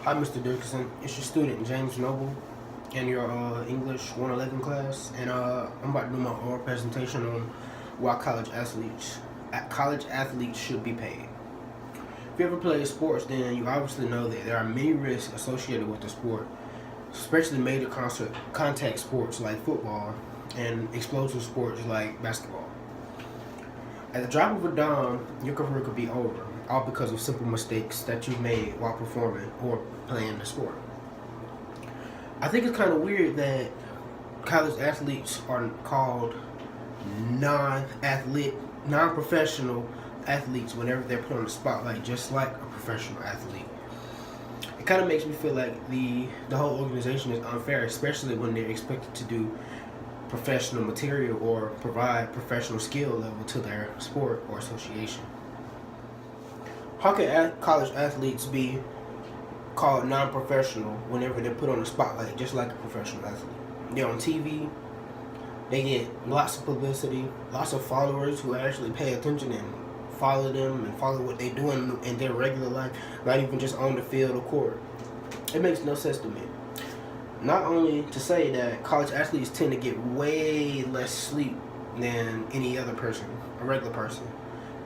Hi, Mr. Dickerson. It's your student, James Noble, in your English 111 class, and I'm about to do my oral presentation on why college athletes should be paid. If you ever played sports, then you obviously know that there are many risks associated with the sport, especially major contact sports like football and explosive sports like basketball. At the drop of a dime, your career could be over, all because of simple mistakes that you made while performing or playing the sport. I think it's kind of weird that college athletes are called non-professional athletes whenever they're put on the spotlight, just like a professional athlete. It kind of makes me feel like the whole organization is unfair, especially when they're expected to do professional material or provide professional skill level to their sport or association. How can college athletes be called non-professional whenever they're put on the spotlight just like a professional athlete? They're on TV, they get lots of publicity, lots of followers who actually pay attention and follow them and follow what they do in their regular life, not even just on the field or court. It makes no sense to me. Not only to say that college athletes tend to get way less sleep than any other person, a regular person.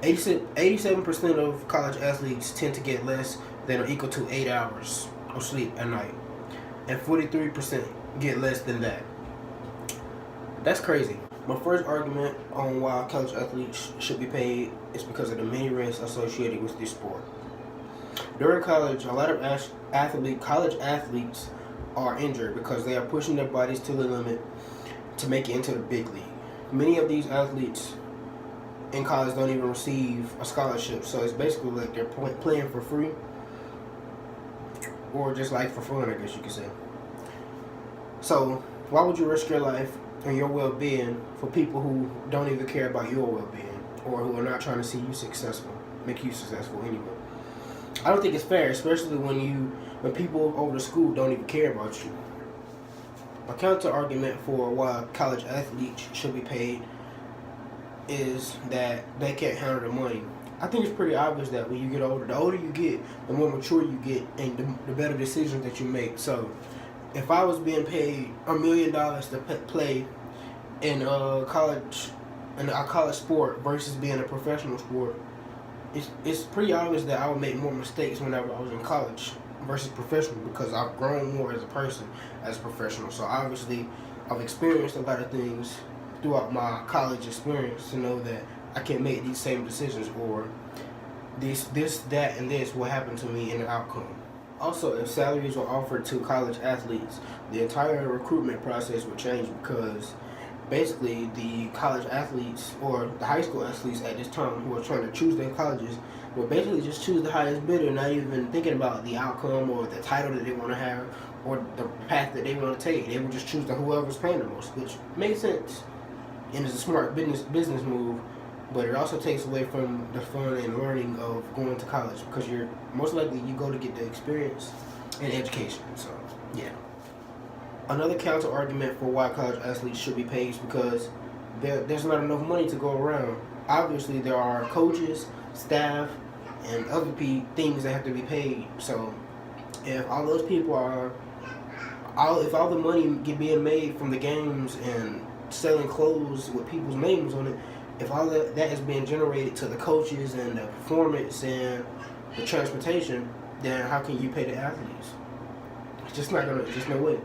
87% of college athletes tend to get less than or equal to 8 hours of sleep a night, and 43% get less than that. That's crazy. My first argument on why college athletes should be paid is because of the many risks associated with this sport. During college, a lot of college athletes are injured because they are pushing their bodies to the limit to make it into the big league. Many of these athletes in college don't even receive a scholarship, so it's basically like they're playing for free, or just like for fun, I guess you could say. So why would you risk your life and your well-being for people who don't even care about your well-being, or who are not trying to see you successful, make you successful anyway? I don't think it's fair, especially when people over the school don't even care about you. A counter argument for why college athletes should be paid is that they can't handle the money. I think it's pretty obvious that when you get older, the older you get, the more mature you get, and the better decisions that you make. So, if I was being paid $1 million to play in a college sport versus being a professional sport, it's pretty obvious that I would make more mistakes whenever I was in college versus professional, because I've grown more as a person as a professional. So obviously, I've experienced a lot of things throughout my college experience to know that I can make these same decisions, or this, that, and this will happen to me in the outcome. Also, if salaries were offered to college athletes, the entire recruitment process would change, because basically the college athletes or the high school athletes at this time who are trying to choose their colleges will basically just choose the highest bidder, not even thinking about the outcome or the title that they want to have or the path that they want to take. They will just choose whoever's paying the most, which makes sense and is a smart business move, but it also takes away from the fun and learning of going to college, because you're most likely you go to get the experience and education. So yeah. Another counter argument for why college athletes should be paid is because there's not enough money to go around. Obviously, there are coaches, staff, and other things that have to be paid. So if all those people if all the money being made from the games and selling clothes with people's names on it, if all that is being generated to the coaches and the performance and the transportation, then how can you pay the athletes? It's just no way.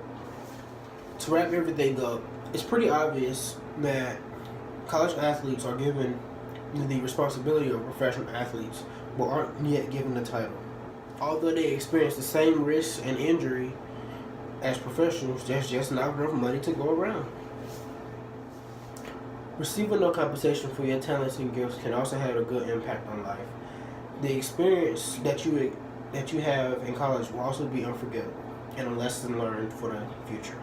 To wrap everything up, it's pretty obvious that college athletes are given the responsibility of professional athletes, but aren't yet given the title. Although they experience the same risks and injury as professionals, there's just not enough money to go around. Receiving no compensation for your talents and gifts can also have a good impact on life. The experience that you have in college will also be unforgettable and a lesson learned for the future.